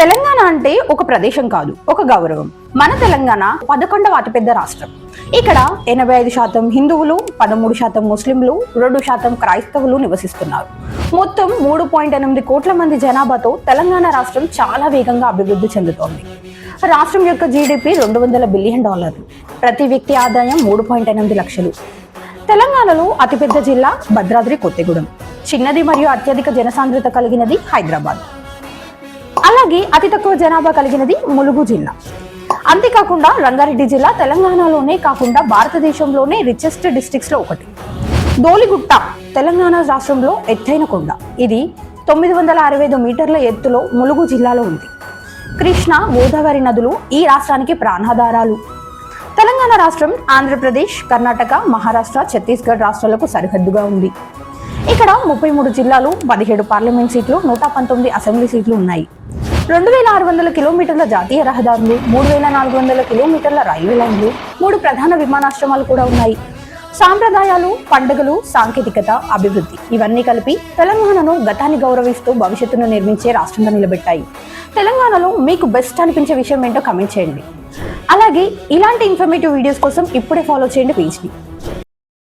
తెలంగాణ అంటే ఒక ప్రదేశం కాదు, ఒక గౌరవం. మన తెలంగాణ 11వ అతిపెద్ద రాష్ట్రం. ఇక్కడ 85% హిందువులు, 13% ముస్లింలు, 2% క్రైస్తవులు నివసిస్తున్నారు. మొత్తం 3.8 కోట్ల మంది జనాభాతో తెలంగాణ రాష్ట్రం చాలా వేగంగా అభివృద్ధి చెందుతోంది. రాష్ట్రం యొక్క జీడిపి $200 బిలియన్, ప్రతి వ్యక్తి ఆదాయం 3.8 లక్షలు. తెలంగాణలో అతిపెద్ద జిల్లా భద్రాద్రి కొత్తగూడెం, చిన్నది మరియు అత్యధిక జనసాంద్రత కలిగినది హైదరాబాద్. అలాగే అతి తక్కువ జనాభా కలిగినది ములుగు జిల్లా. అంతేకాకుండా రంగారెడ్డి జిల్లా తెలంగాణలోనే కాకుండా భారతదేశంలోనే రిచెస్ట్ డిస్ట్రిక్ట్స్ లో ఒకటి. ధోలిగుట్ట తెలంగాణ రాష్ట్రంలో ఎత్తైన కొండ. ఇది 965 మీటర్ల ఎత్తులో ములుగు జిల్లాలో ఉంది. కృష్ణ, గోదావరి నదులు ఈ రాష్ట్రానికి ప్రాణాధారాలు. తెలంగాణ రాష్ట్రం ఆంధ్రప్రదేశ్, కర్ణాటక, మహారాష్ట్ర, ఛత్తీస్గఢ్ రాష్ట్రాలకు సరిహద్దుగా ఉంది. ఇక్కడ 33 జిల్లాలు, 17 పార్లమెంట్ సీట్లు, 119 అసెంబ్లీ సీట్లు ఉన్నాయి. 2600 కిలోమీటర్ల జాతీయ రహదారులు, 3400 కిలోమీటర్ల రైల్వే లైన్లు, 3 ప్రధాన విమానాశ్రయాలు కూడా ఉన్నాయి. సాంప్రదాయాలు, పండుగలు, సాంకేతికత, అభివృద్ధి ఇవన్నీ కలిపి తెలంగాణను గతాన్ని గౌరవిస్తూ భవిష్యత్తును నిర్మించే రాష్ట్రంగా నిలబెట్టాయి. తెలంగాణలో మీకు బెస్ట్ అనిపించే విషయం ఏంటో కమెంట్ చేయండి. అలాగే ఇలాంటి ఇన్ఫర్మేటివ్ వీడియోస్ కోసం ఇప్పుడే ఫాలో చేయండి పేజ్ని.